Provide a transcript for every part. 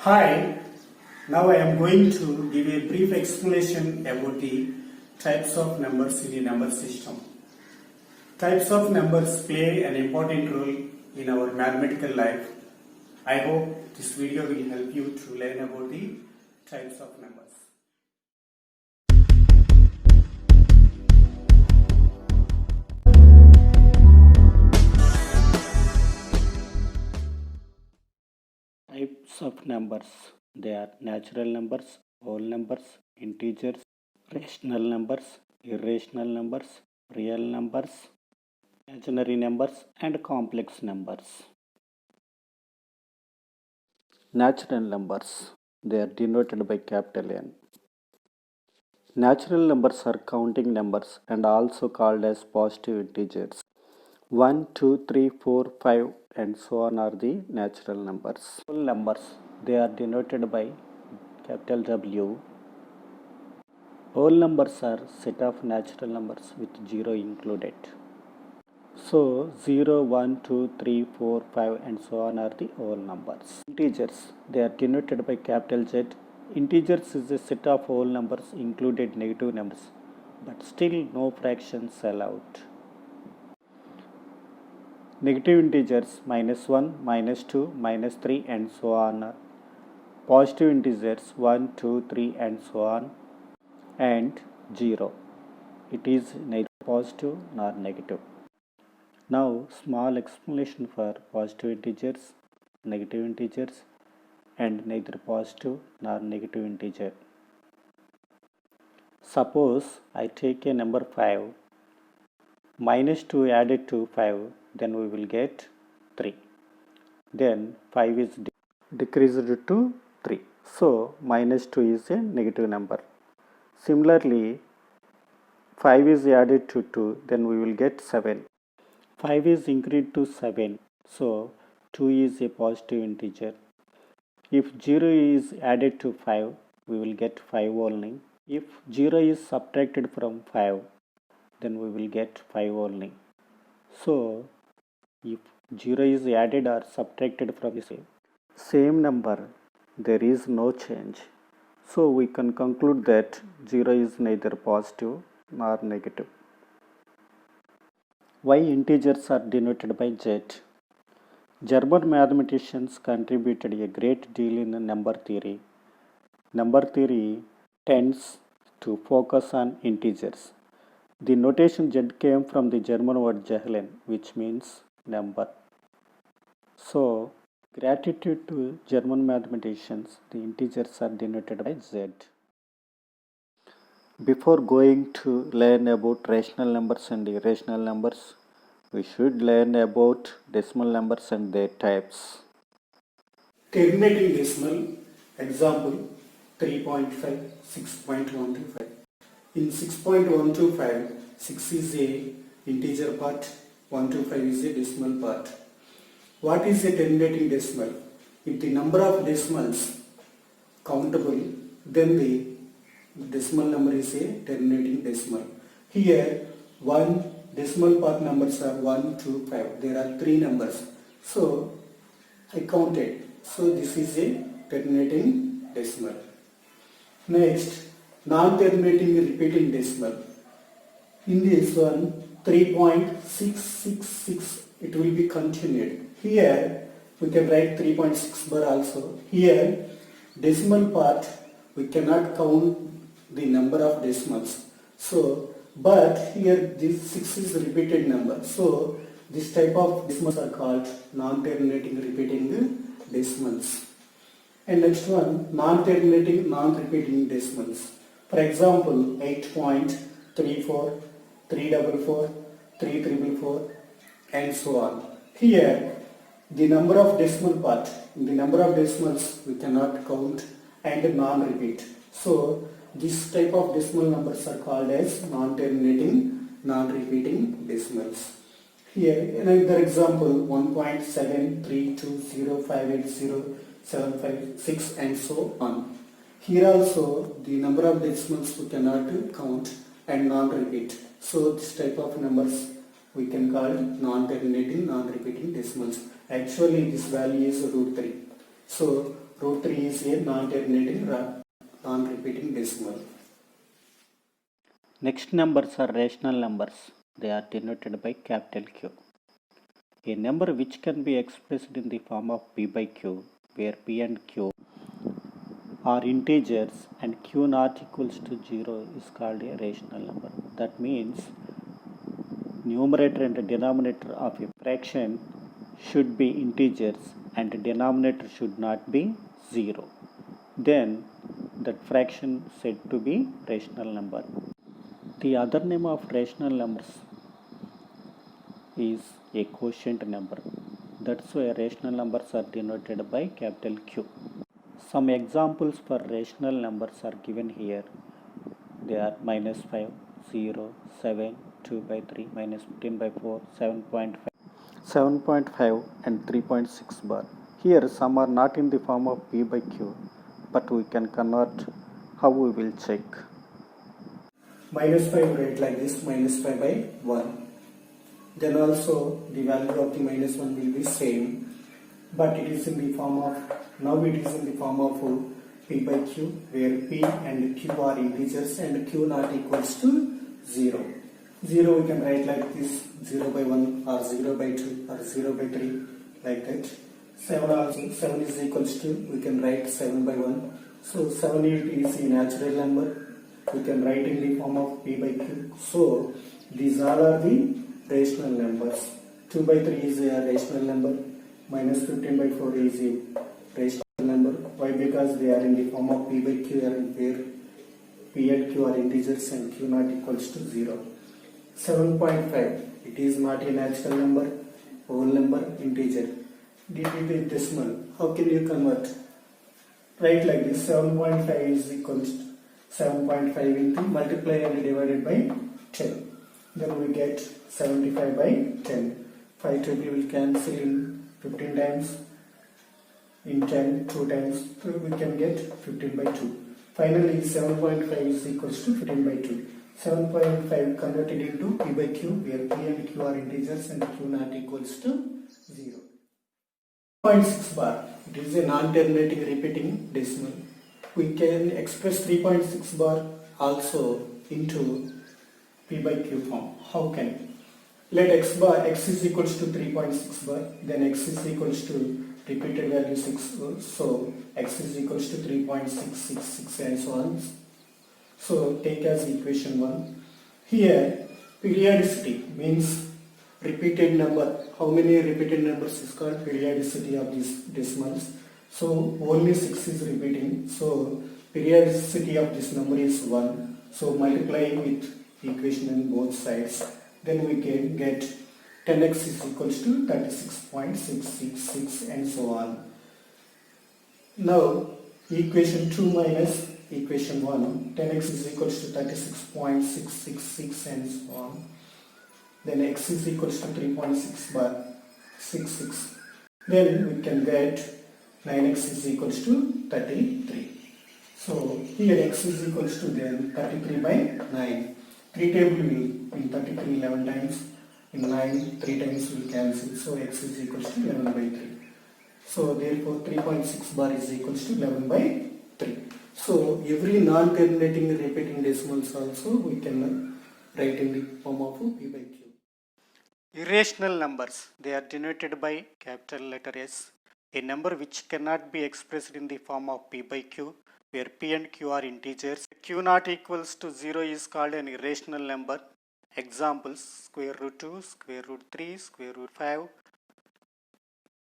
Hi, now I am going to give a brief explanation about the types of numbers in a number system. Types of numbers play an important role in our mathematical life. I hope this video will help you to learn about the types of numbers. Types of numbers. They are natural numbers, whole numbers, integers, rational numbers, irrational numbers, real numbers, imaginary numbers, and complex numbers. Natural numbers. They are denoted by capital N. Natural numbers are counting numbers and also called as positive integers. 1, 2, 3, 4, 5 and so on are the natural numbers. Whole numbers, they are denoted by capital W. Whole numbers are set of natural numbers with 0 included. So 0, 1, 2, 3, 4, 5 and so on are the whole numbers. Integers, they are denoted by capital Z. Integers is a set of whole numbers included negative numbers, but still no fractions allowed. Negative integers -1, -2, -3 and so on are positive integers 1, 2, 3 and so on, and 0. It is neither positive nor negative. Now small explanation for positive integers, negative integers and neither positive nor negative integer. Suppose I take a number 5, -2 added to 5, then we will get 3. Then 5 is decreased to 3. So -2 is a negative number. Similarly, 5 is added to 2, then we will get 7. 5 is increased to 7, so 2 is a positive integer. If 0 is added to 5, we will get 5 only. If 0 is subtracted from 5, then we will get 5 only. So, if 0 is added or subtracted from the same number, there is no change. So, we can conclude that 0 is neither positive nor negative. Why integers are denoted by Z? German mathematicians contributed a great deal in number theory. Number theory tends to focus on integers. The notation Z came from the German word Zahlen, which means number. So, gratitude to German mathematicians, the integers are denoted by Z. Before going to learn about rational numbers and irrational numbers, we should learn about decimal numbers and their types. Terminating decimal, example 3.5, 6.125. In 6.125, 6 is a integer part, 125 is a decimal part. What is a terminating decimal? If the number of decimals countable, then the decimal number is a terminating decimal. Here, one decimal part numbers are 1, 2, 5. There are 3 numbers. So, I counted. So, this is a terminating decimal. Next, non-terminating repeating decimal. In this one, 3.666, it will be continued. Here, we can write 3.6 bar also. Here, decimal part, we cannot count the number of decimals. So, but here this 6 is a repeated number. So, this type of decimals are called non-terminating repeating decimals. And next one, non-terminating, non-repeating decimals. For example, 8.34, 344, 3444 and so on. Here, the number of decimal part, the number of decimals we cannot count and non-repeat. So, this type of decimal numbers are called as non-terminating, non-repeating decimals. Here, another example, 1.7320580756 and so on. Here also, the number of decimals we cannot count and non-repeat. So, this type of numbers we can call non-terminating, non-repeating decimals. Actually, this value is root 3. So, Root 3 is a non-terminating, non-repeating decimal. Next numbers are rational numbers. They are denoted by capital Q. A number which can be expressed in the form of P by Q, where P and Q are integers and Q not equals to 0 is called a rational number. That means numerator and denominator of a fraction should be integers and denominator should not be 0. Then that fraction said to be rational number. The other name of rational numbers is a quotient number. That's why rational numbers are denoted by capital Q. Some examples for rational numbers are given here. They are -5, 0, 7, 2 by 3, -15 by 4, 7.5 and 3.6 bar. Here some are not in the form of P by Q, but we can convert. How we will check? -5 write like this, -5 by 1. Then also the value of the -1 will be same, but it is in the form of, now it is in the form of P by Q, where P and Q are integers and Q not equals to 0. 0 we can write like this, 0 by 1 or 0 by 2 or 0 by 3, like that. 7 also, 7 is equals to, we can write 7 by 1. So 7 is a natural number, we can write in the form of P by Q. So these all are the rational numbers. 2 by 3 is a rational number, -15 by 4 is a rational number. Why? Because they are in the form of P by Q, where P and Q are integers and Q not equals to 0. 7.5, it is not a natural number, whole number, integer. It is decimal. How can you convert? Write like this, 7.5 is equals to 7.5 into multiply and divided by 10. Then we get 75 by 10. 5 table will cancel in 15 times. In 10, 2 times, so we can get 15 by 2. Finally, 7.5 is equals to 15 by 2. 7.5 converted into P by Q, where P and Q are integers and Q not equals to 0. 3.6 bar, it is a non-terminating repeating decimal. We can express 3.6 bar also into P by Q form. How can? Let x is equals to 3.6 bar, then x is equals to repeated value 6, so x is equals to 3.666 and so on. So take as equation 1. Here periodicity means repeated number. How many repeated numbers is called periodicity of these decimals. So only 6 is repeating, so periodicity of this number is 1. So multiplying with equation on both sides, then we can get 10x is equals to 36.666 and so on. Now equation 2 minus equation 1, 10x is equals to 36.666 and so on. Then x is equals to 3.6 bar 66. Then we can get 9x is equals to 33. So here x is equals to then 33 by 9. 3 table will in 33 11 times. In 9 3 times will cancel. So x is equals to 11 by 3. So therefore 3.6 bar is equals to 11 by 3. So every non-terminating repeating decimals also we can write in the form of P by Q. Irrational numbers, they are denoted by capital letter S. A number which cannot be expressed in the form of P by Q, where P and Q are integers. Q not equals to 0 is called an irrational number. Examples, square root 2, square root 3, square root 5,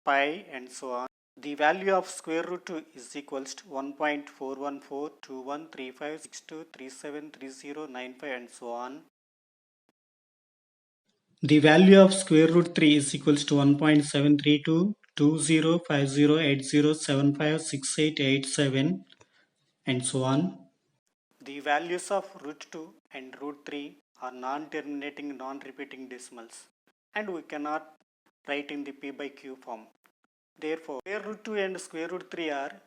pi and so on. The value of square root 2 is equals to 1.414213562373095 and so on. The value of square root 3 is equals to 1.732205080756887 and so on. The values of root 2 and root 3 are non-terminating, non-repeating decimals, and we cannot write in the P by Q form. Therefore, square root 2 and square root 3 are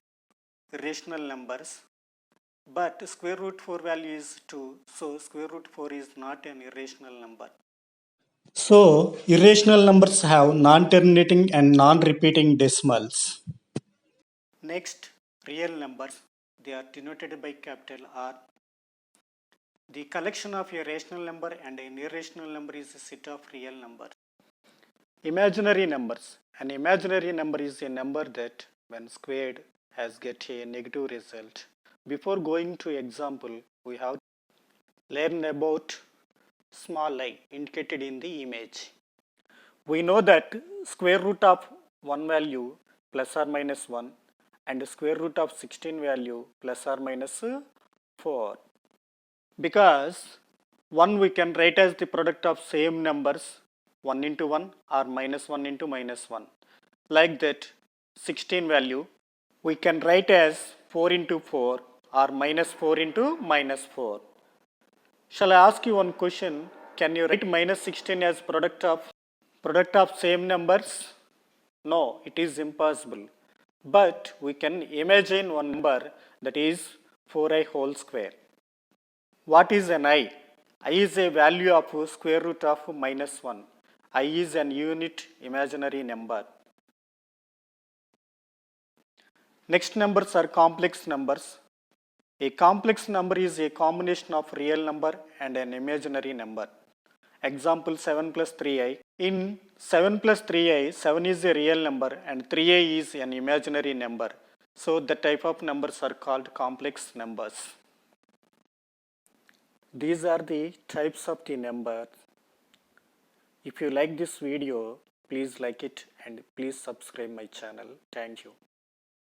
rational numbers, but square root 4 value is 2, so square root 4 is not an irrational number. So, irrational numbers have non-terminating and non-repeating decimals. Next, real numbers, they are denoted by capital R. The collection of a rational number and an irrational number is a set of real numbers. Imaginary numbers. An imaginary number is a number that, when squared, has get a negative result. Before going to example, we have learned about small I indicated in the image. We know that square root of 1 value plus or minus 1 and square root of 16 value plus or minus 4. Because 1 we can write as the product of same numbers 1 into 1 or minus 1 into minus 1. Like that 16 value we can write as 4 into 4 or minus 4 into minus 4. Shall I ask you one question? Can you write minus 16 as product of same numbers? No, it is impossible. But we can imagine one number that is 4i whole square. What is an I? I is a value of square root of minus 1. I is an unit imaginary number. Next numbers are complex numbers. A complex number is a combination of real number and an imaginary number. Example 7 plus 3i. In 7 plus 3i, 7 is a real number and 3i is an imaginary number. So the type of numbers are called complex numbers. These are the types of the numbers. If you like this video, please like it and please subscribe my channel. Thank you.